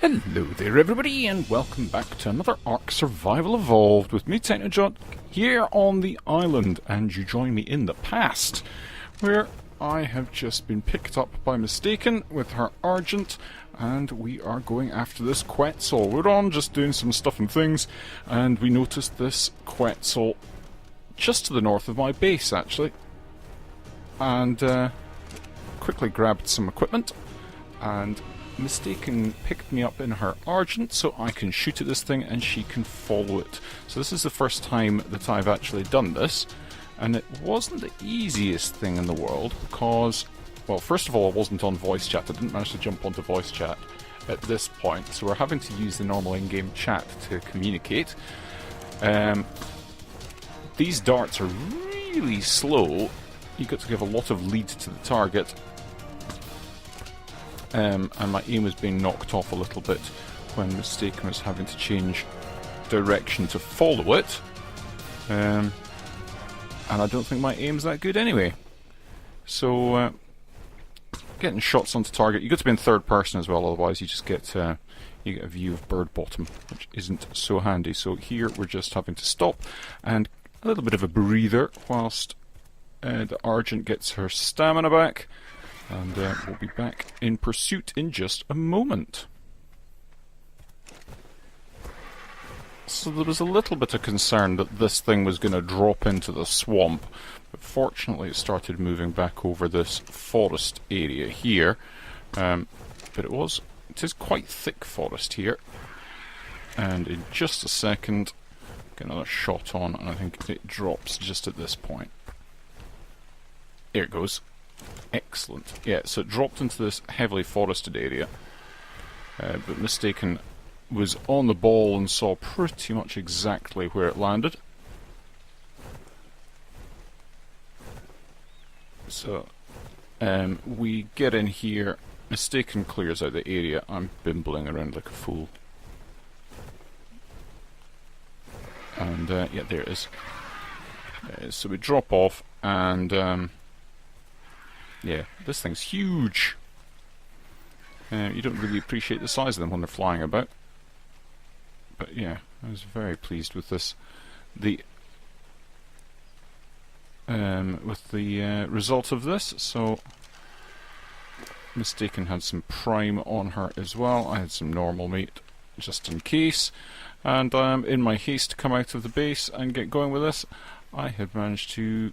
Hello there everybody and welcome back to another Ark Survival Evolved with me, Technojot, here on the island, and you join me in the past, where I have just been picked up by Mistakin with her Argent, and we are going after this Quetzel. We're on just doing some stuff and things, and we noticed this Quetzel just to the north of my base actually, and quickly grabbed some equipment, and Mistakin picked me up in her Argent so I can shoot at this thing and she can follow it. So this is the first time that I've actually done this, and it wasn't the easiest thing in the world because, well, first of all, I wasn't on voice chat. I didn't manage to jump onto voice chat at this point, so we're having to use the normal in-game chat to communicate. These darts are really slow. You've got to give a lot of lead to the target. And my aim was being knocked off a little bit when Mistakin was having to change direction to follow it. And I don't think my aim's that good anyway. So, getting shots onto target. You've got to be in third person as well, otherwise you just get you get a view of bird bottom, which isn't so handy. So here we're just having to stop and a little bit of a breather whilst the Argent gets her stamina back. And we'll be back in pursuit in just a moment. So there was a little bit of concern that this thing was going to drop into the swamp, but fortunately it started moving back over this forest area here. But it is quite thick forest here. And in just a second, get another shot on, and I think it drops just at this point. There it goes. Excellent. Yeah, so it dropped into this heavily forested area, but Mistakin was on the ball and saw pretty much exactly where it landed. So we get in here, Mistakin clears out the area, I'm bimbling around like a fool. And yeah, there it is. So we drop off and yeah, this thing's huge. You don't really appreciate the size of them when they're flying about. But yeah, I was very pleased with this. The result of this. So Mistakin had some prime on her as well. I had some normal meat just in case. And in my haste to come out of the base and get going with this, I had managed to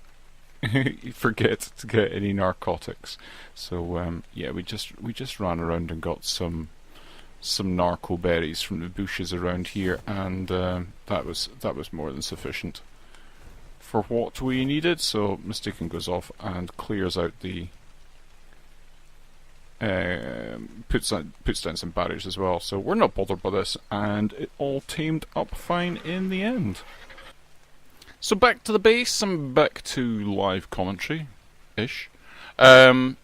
forget to get any narcotics. So yeah, we just ran around and got some narco berries from the bushes around here, and that was more than sufficient for what we needed. So Mistakin goes off and clears out the puts down some barriers as well. So we're not bothered by this, and it all tamed up fine in the end. So back to the base, and back to live commentary-ish. And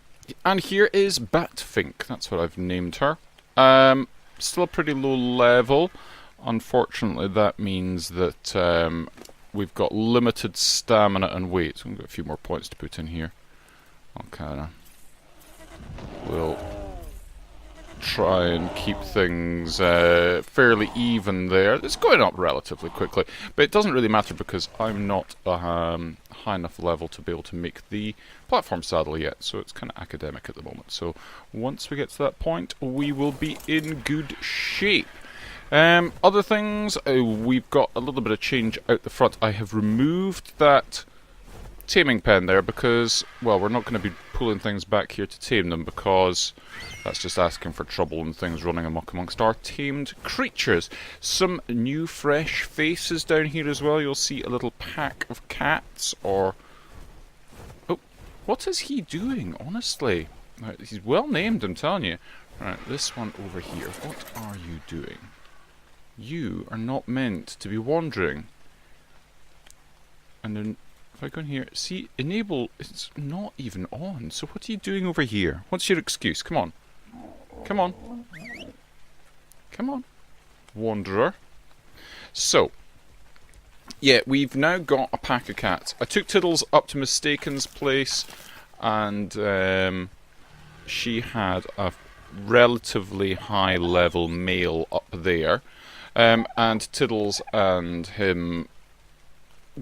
here is Batfink, that's what I've named her. Still a pretty low level. Unfortunately, that means that we've got limited stamina and weight. So we've got a few more points to put in here. Okay. We'll try and keep things fairly even there. It's going up relatively quickly, but it doesn't really matter because I'm not high enough level to be able to make the platform saddle yet, so it's kind of academic at the moment. So once we get to that point, we will be in good shape. Other things, we've got a little bit of change out the front. I have removed that taming pen there because, well, we're not going to be pulling things back here to tame them because that's just asking for trouble and things running amok amongst our tamed creatures. Some new fresh faces down here as well. You'll see a little pack of cats, or... Oh, what is he doing, honestly? He's well named, I'm telling you. Right, this one over here. What are you doing? You are not meant to be wandering. And then if I go in here, see, enable, it's not even on. So what are you doing over here? What's your excuse? Come on. Come on. Come on. Wanderer. So, yeah, we've now got a pack of cats. I took Tiddles up to Mistakin's place, and she had a relatively high level male up there. And Tiddles and him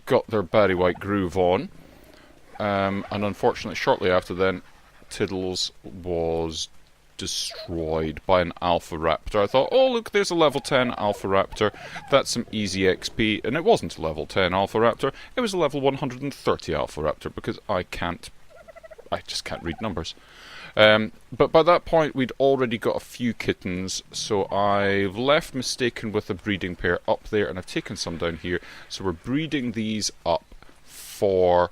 got their Barry White groove on. And unfortunately, shortly after then, Tiddles was destroyed by an Alpha Raptor. I thought, oh look, there's a level 10 Alpha Raptor. That's some easy XP. And it wasn't a level 10 Alpha Raptor. It was a level 130 Alpha Raptor because I just can't read numbers. But by that point, we'd already got a few kittens, so I've left Mistaken with a breeding pair up there, and I've taken some down here. So we're breeding these up for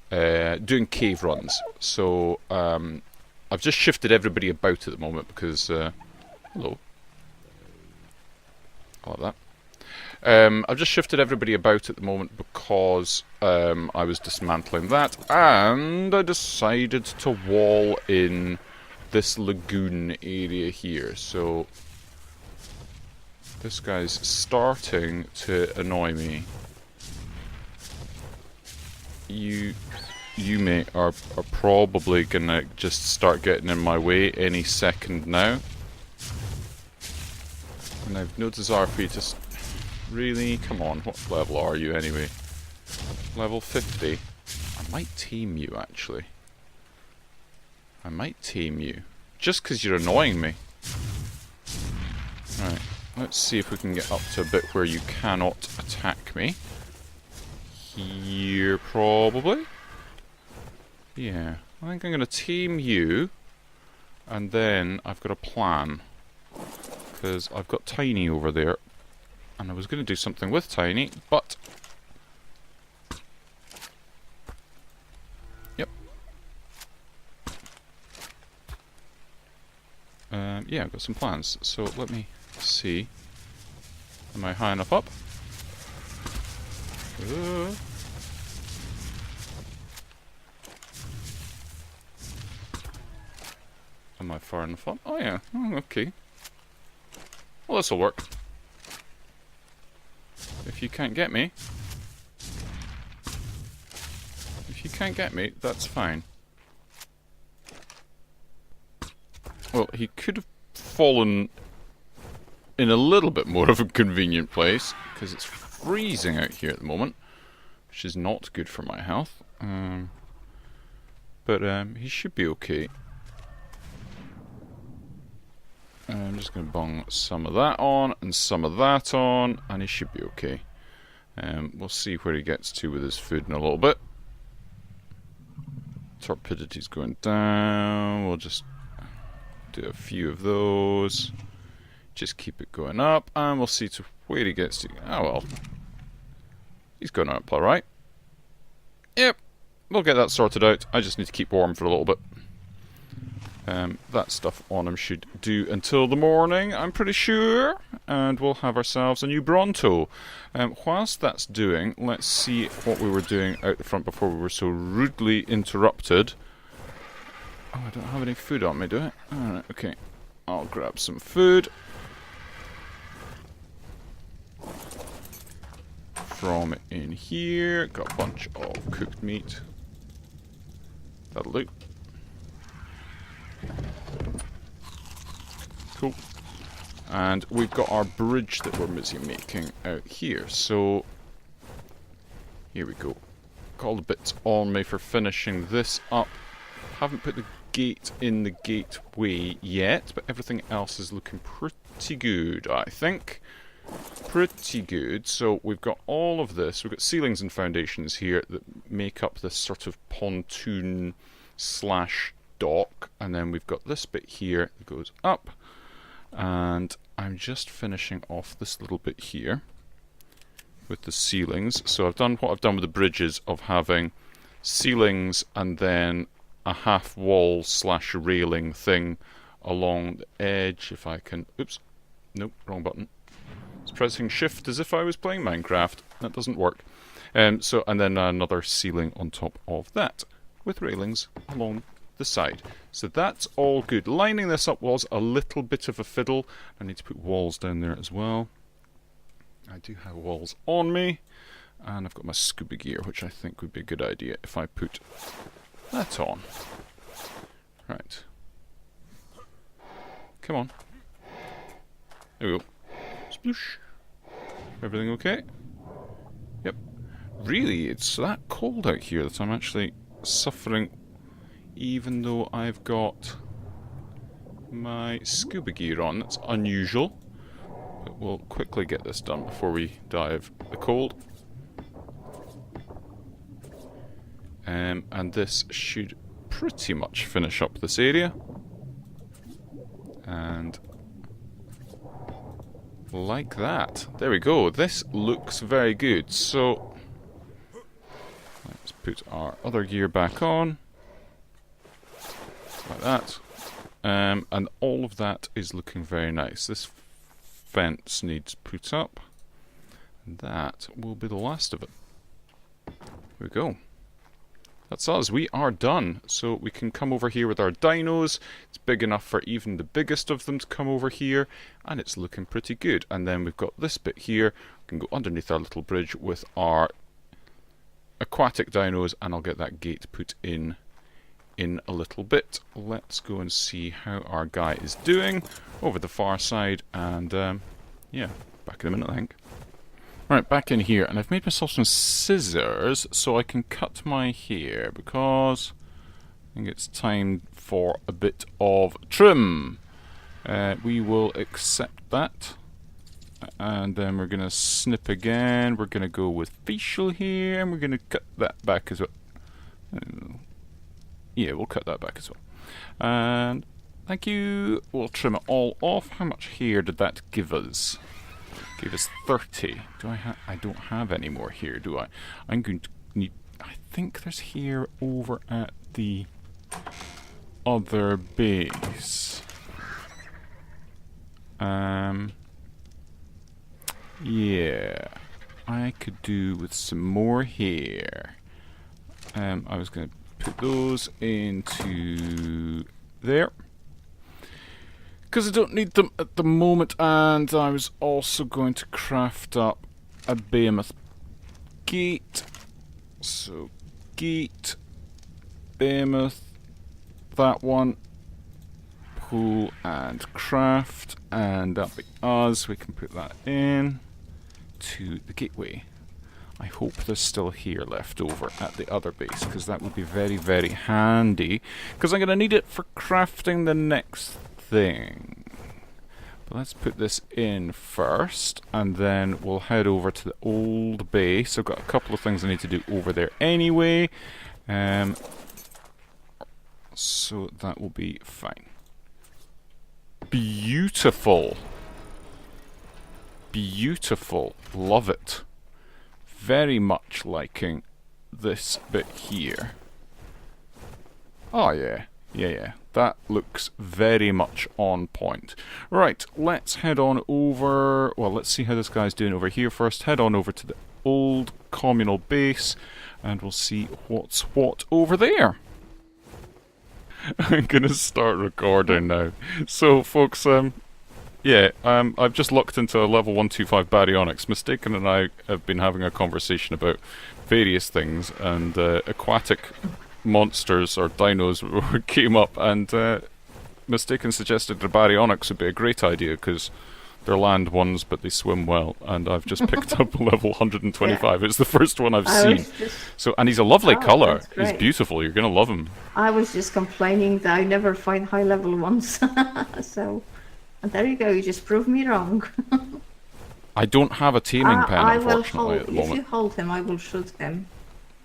doing cave runs. So I've just shifted everybody about at the moment because... hello. I like that. I've just shifted everybody about at the moment because I was dismantling that, and I decided to wall in this lagoon area here. So this guy's starting to annoy me. You mate are probably gonna just start getting in my way any second now. And I've no desire for you to... Really? Come on, what level are you anyway? Level 50. I might tame you, actually. I might tame you. Just because you're annoying me. Right, let's see if we can get up to a bit where you cannot attack me. Here, probably? Yeah, I think I'm going to tame you. And then I've got a plan. Because I've got Tiny over there. And I was going to do something with Tiny, but... Yep. Yeah, I've got some plans. So let me see. Am I high enough up? Am I far enough up? Oh yeah, okay. Well, this'll work. If you can't get me... If you can't get me, that's fine. Well, he could have fallen in a little bit more of a convenient place, because it's freezing out here at the moment, which is not good for my health. But he should be okay. I'm just going to bung some of that on and some of that on, and he should be okay. We'll see where he gets to with his food in a little bit. Torpidity's going down. We'll just do a few of those. Just keep it going up, and we'll see to where he gets to. Oh well. He's going up alright. Yep, we'll get that sorted out. I just need to keep warm for a little bit. That stuff on him should do until the morning, I'm pretty sure, and we'll have ourselves a new Bronto. Whilst that's doing, let's see what we were doing out the front before we were so rudely interrupted. Oh, I don't have any food on me, do I? Alright, okay. I'll grab some food. From in here, got a bunch of cooked meat. That'll do. Cool. And we've got our bridge that we're busy making out here. So, here we go. Got all the bits on me for finishing this up. Haven't put the gate in the gateway yet, but everything else is looking pretty good, I think. Pretty good. So we've got all of this. We've got ceilings and foundations here that make up this sort of pontoon slash dock, and then we've got this bit here that goes up, and I'm just finishing off this little bit here with the ceilings. So I've done what I've done with the bridges of having ceilings and then a half wall slash railing thing along the edge. If I can, oops, nope, wrong button. It's pressing shift as if I was playing Minecraft. That doesn't work. And then another ceiling on top of that with railings along the side. So that's all good. Lining this up was a little bit of a fiddle. I need to put walls down there as well. I do have walls on me, and I've got my scuba gear, which I think would be a good idea if I put that on. Right. Come on. There we go. Sploosh. Everything okay? Yep. Really, it's that cold out here that I'm actually suffering, even though I've got my scuba gear on. That's unusual. But we'll quickly get this done before we die of the cold. And this should pretty much finish up this area. And like that. There we go. This looks very good. So let's put our other gear back on. Like that. And all of that is looking very nice. This fence needs put up. And that will be the last of it. Here we go. That's us. We are done. So we can come over here with our dinos. It's big enough for even the biggest of them to come over here. And it's looking pretty good. And then we've got this bit here. We can go underneath our little bridge with our aquatic dinos. And I'll get that gate put in a little bit. Let's go and see how our guy is doing over the far side. And yeah, back in a minute, I think. Right, back in here, and I've made myself some scissors so I can cut my hair because I think it's time for a bit of trim. We will accept that, and then we're going to snip again. We're going to go with facial hair, and we're going to cut that back as well. Yeah, we'll cut that back as well. And thank you. We'll trim it all off. How much hair did that give us? Gave us 30. I don't have any more here, do I? I'm going to need... I think there's hair over at the other base. Yeah. I could do with some more hair. I was going to put those into there. Because I don't need them at the moment, and I was also going to craft up a behemoth gate. So, gate, behemoth, that one, pull and craft, and that'll be us. We can put that in to the gateway. I hope there's still hair left over at the other base, because that would be very, very handy, because I'm going to need it for crafting the next thing. But let's put this in first, and then we'll head over to the old base. I've got a couple of things I need to do over there anyway, so that will be fine. Beautiful. Beautiful. Love it. Very much liking this bit here. Oh yeah. Yeah. That looks very much on point. Right, let's head on over... Well, let's see how this guy's doing over here first. Head on over to the old communal base, and we'll see what's what over there. I'm gonna start recording now. So, folks, I've just looked into a level 125 baryonyx. Mistakin and I have been having a conversation about various things, and aquatic monsters or dinos came up, and Mistakin suggested the baryonyx would be a great idea because they're land ones but they swim well, and I've just picked up level 125. Yeah. It's the first one I've seen. And he's a lovely colour. He's beautiful. You're going to love him. I was just complaining that I never find high level ones. So, and there you go, you just proved me wrong. I don't have a taming pen, unfortunately, at the moment. If you hold him, I will shoot him.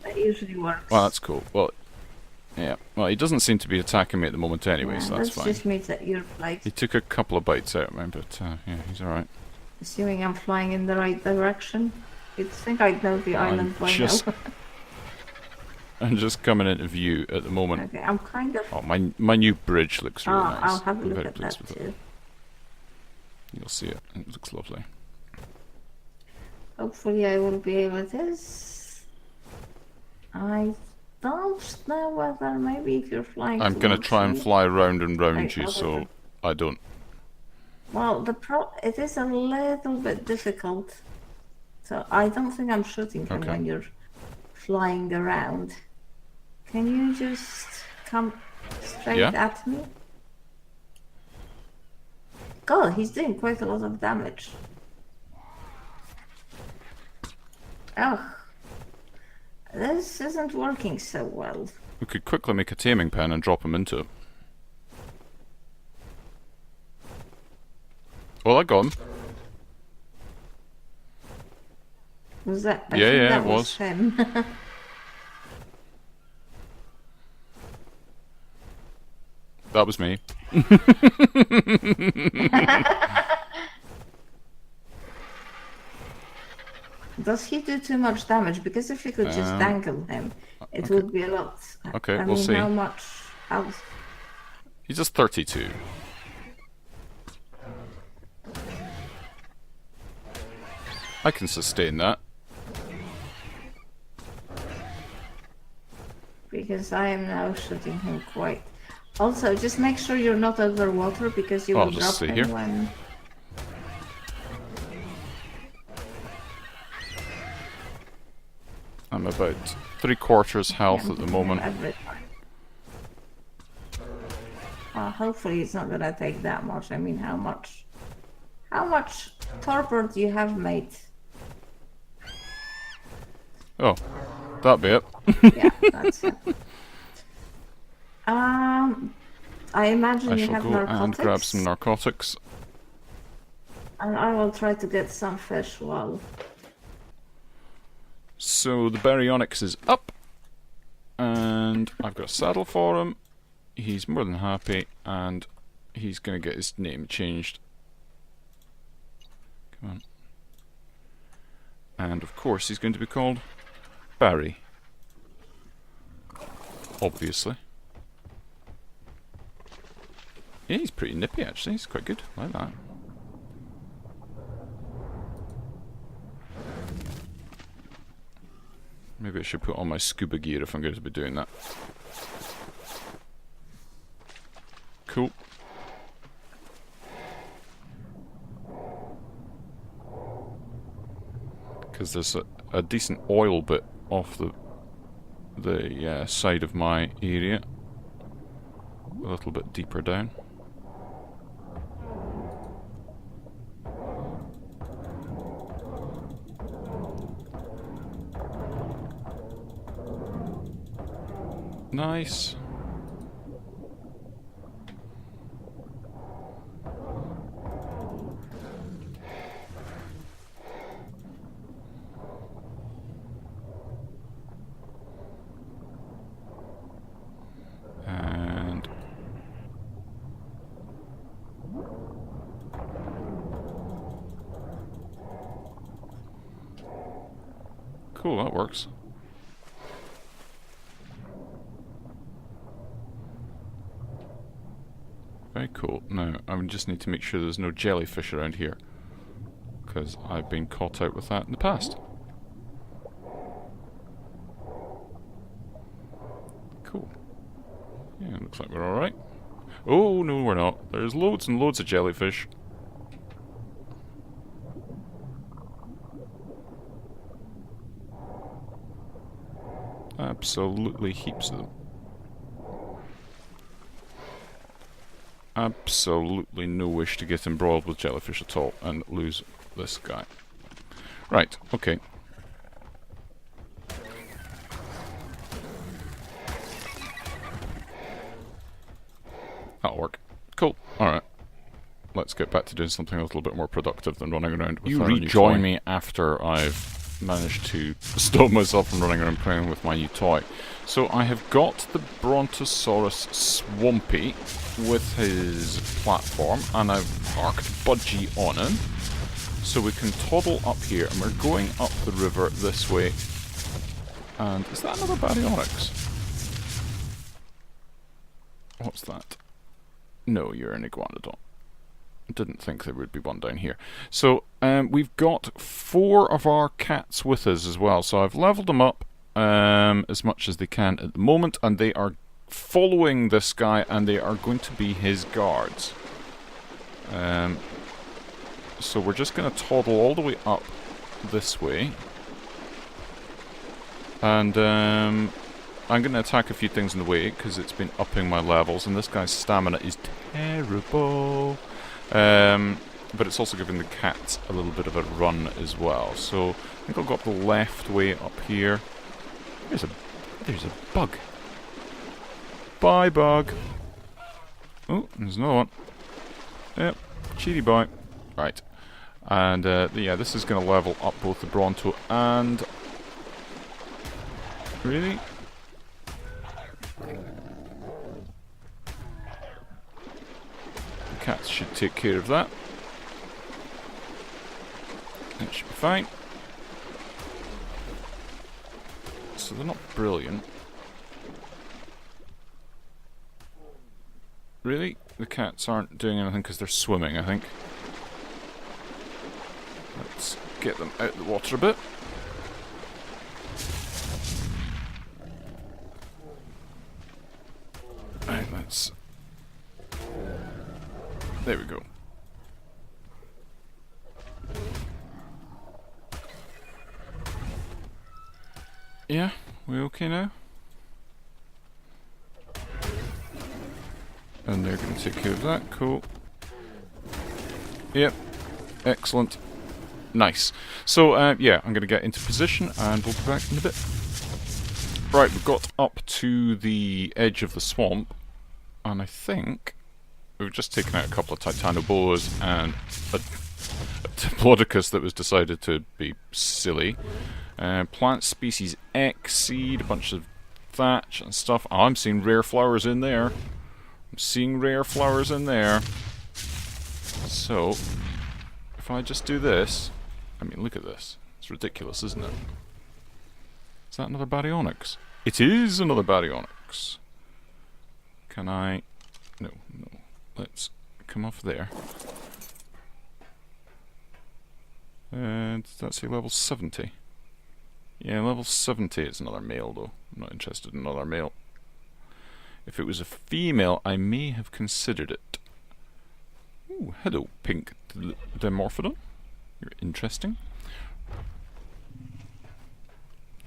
That usually works. Well, that's cool. Well, yeah. Well, he doesn't seem to be attacking me at the moment anyway, so that's fine. Just means that you're like... He took a couple of bites out of me, but yeah, he's alright. Assuming I'm flying in the right direction. You'd think I'd know the island by now. I'm just coming into view at the moment. Okay, I'm kind of... Oh, my new bridge looks really nice. I'll have a look very at that with too. It. You'll see it. It looks lovely. Hopefully I will be able to... I don't know whether maybe if you're flying... I'm going to try and fly round and round you so I don't... Well, it is a little bit difficult. So I don't think I'm shooting him when you're flying around. Can you just come straight at me? god, he's doing quite a lot of damage. Oh, this isn't working so well. We could quickly make a taming pen and drop him into it. Well, I got him. Was that? I Yeah, think yeah, that it was. him. That was me. Does he do too much damage? Because if you could just dangle him, it okay. would be a lot. Okay, I we'll mean, see. How much? He's just 32. I can sustain that. Because I am now shooting him quite. Also, just make sure you're not over water because you will drop him here. when. I'm about 3/4 health at the moment. Well, hopefully it's not gonna take that much. I mean, how much torpor do you have, mate? Oh, that'd be it. Yeah, that's it. I imagine I you shall have go narcotics. and grab some narcotics. And I will try to get some fish while. So the baryonyx is up, and I've got a saddle for him. He's more than happy, and he's going to get his name changed. Come on. And of course he's going to be called Barry. Obviously. Yeah, he's pretty nippy actually, he's quite good. I like that. Maybe I should put on my scuba gear if I'm going to be doing that. Cool. Because there's a decent oil bit off the side of my area. A little bit deeper down. Nice. And cool, that works. Very cool. Now, I just need to make sure there's no jellyfish around here, because I've been caught out with that in the past. Cool. Yeah, looks like we're alright. Oh, no, we're not. There's loads and loads of jellyfish. Absolutely heaps of them. Absolutely no wish to get embroiled with jellyfish at all and lose this guy. Right, okay. That'll work. Cool, alright. Let's get back to doing something a little bit more productive than running around with our new toy. You rejoin me after I've managed to stop myself from running around playing with my new toy. So I have got the Brontosaurus Swampy with his platform, and I've parked Budgie on him, so we can toddle up here, and we're going up the river this way. And is that another baryonyx? What's that? No, you're an iguanodon. Didn't think there would be one down here. So we've got 4 of our cats with us as well, so I've leveled them up as much as they can at the moment, and they are following this guy, and they are going to be his guards. So we're just going to toddle all the way up this way, and I'm going to attack a few things in the way because it's been upping my levels, and this guy's stamina is terrible. But it's also giving the cats a little bit of a run as well. So I think I'll go up the left way up here. There's a bug. Bye, bug. Oh, there's another one. Yep, cheaty boy. Right. And yeah, this is going to level up both the Bronto and... Really? The cats should take care of that. That should be fine. So they're not brilliant. Really? The cats aren't doing anything because they're swimming, I think. Let's get them out of the water a bit. Right, let's... There we go. Yeah, we okay now? And they're going to take care of that. Cool. Yep. Excellent. Nice. So, yeah, I'm going to get into position and we'll be back in a bit. Right, we've got up to the edge of the swamp. And I think we've just taken out a couple of Titanoboas and a Diplodocus that was decided to be silly. Plant species X seed, a bunch of thatch and stuff. Oh, I'm seeing rare flowers in there. I'm seeing rare flowers in there. So, if I just do this... I mean, look at this. It's ridiculous, isn't it? Is that another Baryonyx? It is another Baryonyx. Can I... No, no. Let's come off there. Does that say level 70? Yeah, level 70 is another male, though. I'm not interested in another male. If it was a female, I may have considered it. Ooh, hello, pink Dimorphodon. You're interesting.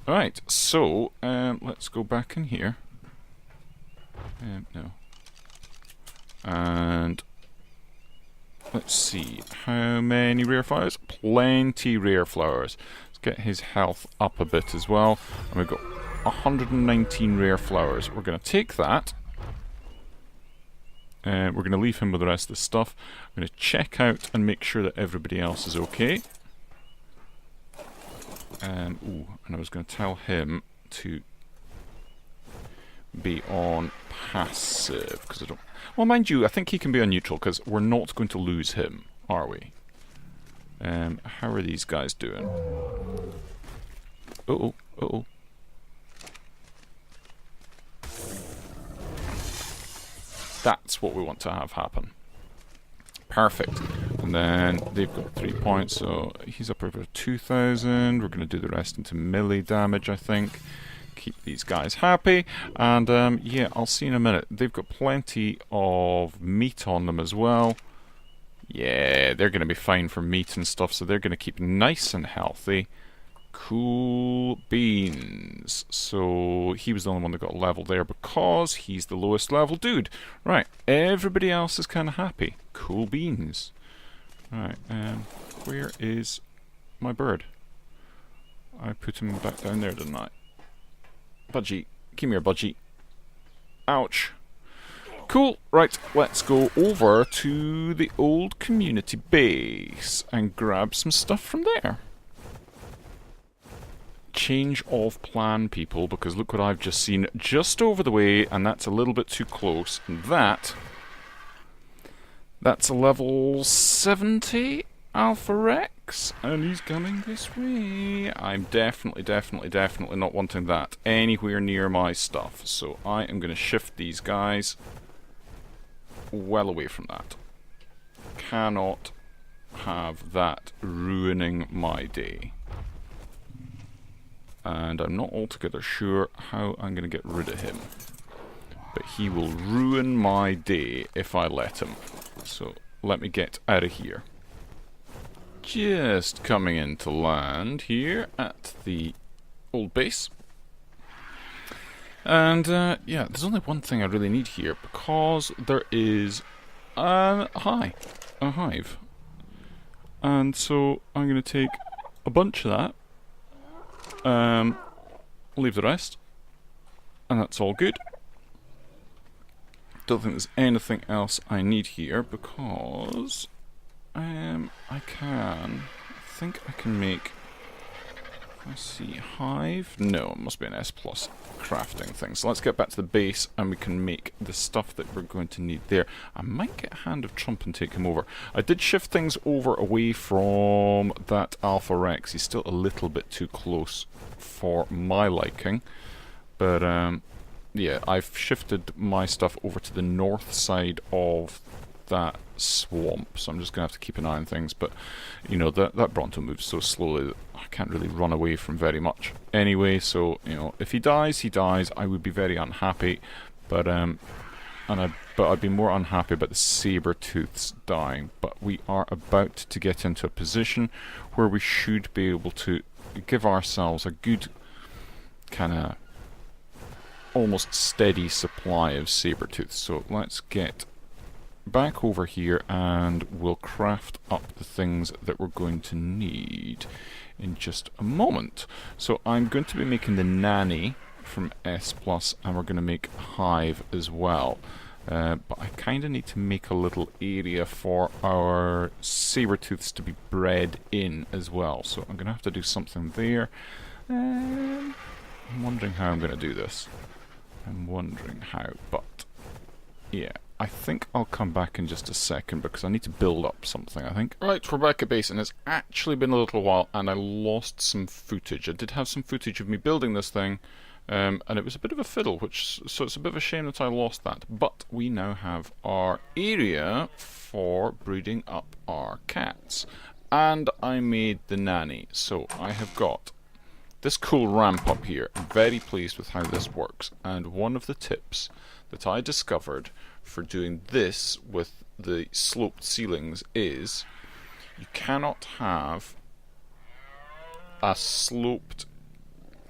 Alright, so, let's go back in here. No. And... let's see, how many rare flowers? Plenty rare flowers. Let's get his health up a bit as well. And we've got 119 rare flowers. We're going to take that. We're going to leave him with the rest of the stuff. I'm going to check out and make sure that everybody else is okay. Ooh, and I was going to tell him to be on passive, because I don't... Well, mind you, I think he can be on neutral, because we're not going to lose him, are we? How are these guys doing? Uh-oh, uh-oh. That's what we want to have happen. Perfect. And then they've got 3 points, so he's up over 2,000. We're going to do the rest into melee damage, I think. Keep these guys happy. And yeah, I'll see in a minute. They've got plenty of meat on them as well. Yeah, they're going to be fine for meat and stuff, so they're going to keep nice and healthy. Cool beans. So he was the only one that got a level there because he's the lowest level dude. Right, everybody else is kind of happy. Cool beans. Right, where is my bird? I put him back down there, didn't I? Budgie, come here, Budgie. Ouch. Cool, right, let's go over to the old community base and grab some stuff from there. Change of plan, people, because look what I've just seen just over the way, and that's a little bit too close. And that's a level 70 Alpha Rex, and he's coming this way. I'm definitely not wanting that anywhere near my stuff, so I am going to shift these guys well away from that. Cannot have that ruining my day. And I'm not altogether sure how I'm going to get rid of him. But he will ruin my day if I let him. So let me get out of here. Just coming into land here at the old base. And yeah, there's only one thing I really need here because there is... hi. a hive. And so I'm going to take a bunch of that, leave the rest, and that's all good. Don't think there's anything else I need here because I think I can make, let's see, hive? No, it must be an S plus crafting thing. So let's get back to the base and we can make the stuff that we're going to need there. I might get a hand of Trump and take him over. I did shift things over away from that Alpha Rex. He's still a little bit too close for my liking. But yeah, I've shifted my stuff over to the north side of that swamp, so I'm just going to have to keep an eye on things. But, you know, that Bronto moves so slowly that I can't really run away from very much. Anyway, so, you know, if he dies, he dies. I would be very unhappy, but I'd be more unhappy about the saber-tooths dying. But we are about to get into a position where we should be able to give ourselves a good kind of almost steady supply of saber-tooths. So let's get back over here and we'll craft up the things that we're going to need in just a moment. So I'm going to be making the nanny from S+, and we're going to make hive as well. But I kind of need to make a little area for our saber-tooths to be bred in as well. So I'm going to have to do something there. I'm wondering how I'm going to do this. I'm wondering how, but yeah, I think I'll come back in just a second because I need to build up something, I think. Right, we're back at base, and it's actually been a little while, and I lost some footage. I did have some footage of me building this thing, and it was a bit of a fiddle, so it's a bit of a shame that I lost that. But we now have our area for breeding up our cats, and I made the nanny. So I have got this cool ramp up here. I'm very pleased with how this works, and one of the tips that I discovered for doing this with the sloped ceilings is you cannot have a sloped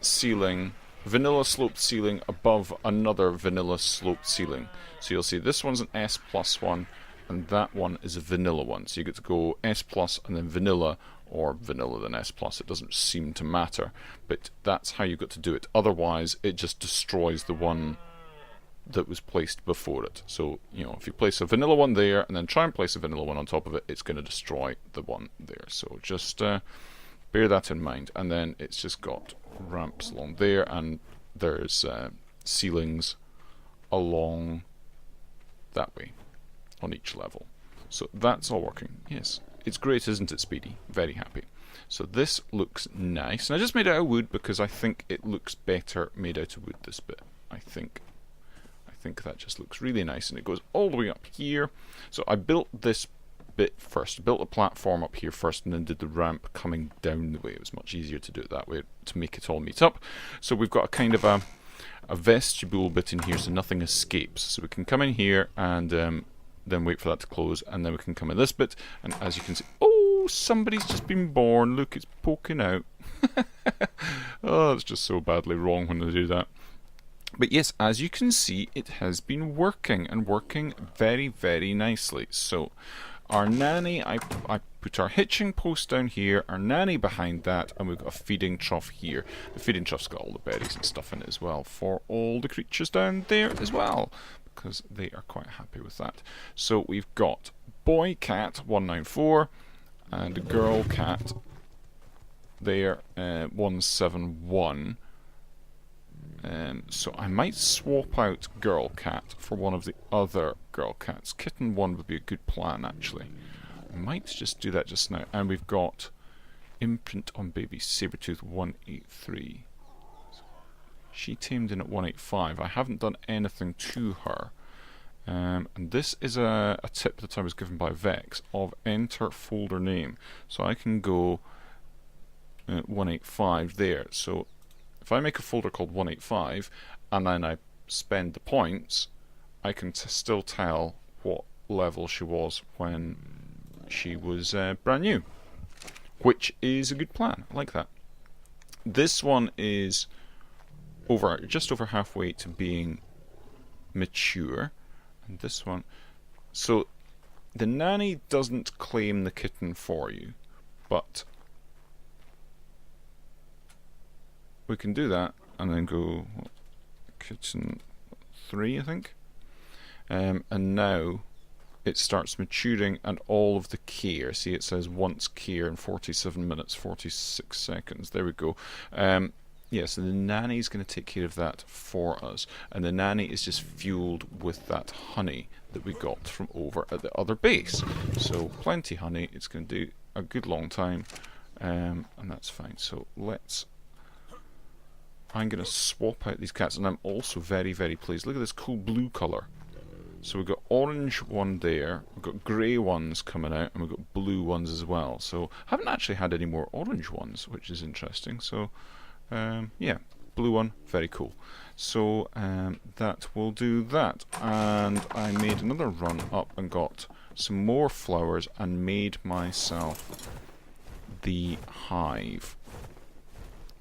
ceiling, vanilla sloped ceiling above another vanilla sloped ceiling. So you'll see this one's an S+ one and that one is a vanilla one. So you get to go S+ and then vanilla, or vanilla then S+, it doesn't seem to matter, but that's how you got to do it. Otherwise it just destroys the one that was placed before it. So, you know, if you place a vanilla one there and then try and place a vanilla one on top of it, it's going to destroy the one there. So just bear that in mind. And then it's just got ramps along there, and there's ceilings along that way on each level. So that's all working. Yes, it's great, isn't it, Speedy? Very happy. So this looks nice. And I just made it out of wood because I think it looks better made out of wood, this bit. I think that just looks really nice, and it goes all the way up here. So I built this bit first, built a platform up here first, and then did the ramp coming down the way. It was much easier to do it that way to make it all meet up. So we've got a kind of a vestibule bit in here so nothing escapes. So we can come in here and then wait for that to close, and then we can come in this bit, and as you can see, oh, somebody's just been born. Look, it's poking out. Oh, it's just so badly wrong when they do that. But yes, as you can see, it has been working, and working very, very nicely. So our nanny, I put our hitching post down here, our nanny behind that, and we've got a feeding trough here. The feeding trough's got all the berries and stuff in it as well for all the creatures down there as well, because they are quite happy with that. So we've got boy cat 194 and girl cat there 171. So I might swap out girl cat for one of the other girl cats. Kitten 1 would be a good plan, actually. I might just do that just now. And we've got imprint on baby Sabertooth 183. She tamed in at 185. I haven't done anything to her. And this is a tip that I was given by Vex of enter folder name. So I can go 185 there. So if I make a folder called 185 and then I spend the points, I can still tell what level she was when she was brand new, which is a good plan. I like that. This one is just over halfway to being mature, and this one, so the nanny doesn't claim the kitten for you, but we can do that and then go kitten 3, I think. And now it starts maturing, and all of the care. See, it says once care in 47 minutes, 46 seconds. There we go. Yeah, so the nanny's going to take care of that for us, and the nanny is just fueled with that honey that we got from over at the other base. So plenty honey. It's going to do a good long time, and that's fine. So I'm going to swap out these cats, and I'm also very, very pleased. Look at this cool blue colour. So we've got orange one there, we've got grey ones coming out, and we've got blue ones as well. So haven't actually had any more orange ones, which is interesting. So yeah, blue one, very cool. So that will do that. And I made another run up and got some more flowers and made myself the hive.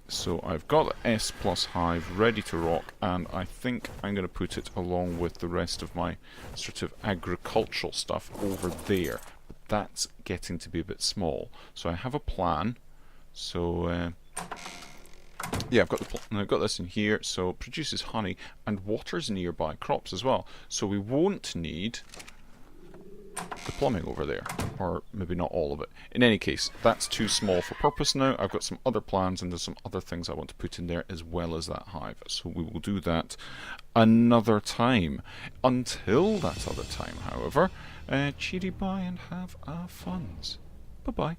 So I've got the S+ hive ready to rock, and I think I'm going to put it along with the rest of my sort of agricultural stuff over there. But that's getting to be a bit small. So I have a plan. So yeah, I've got this in here. So it produces honey and waters nearby crops as well. So we won't need the plumbing over there, or maybe not all of it. In any case, that's too small for purpose now. I've got some other plans, and there's some other things I want to put in there as well as that hive. So we will do that another time. Until that other time, however, cheery bye and have a funs. Bye bye.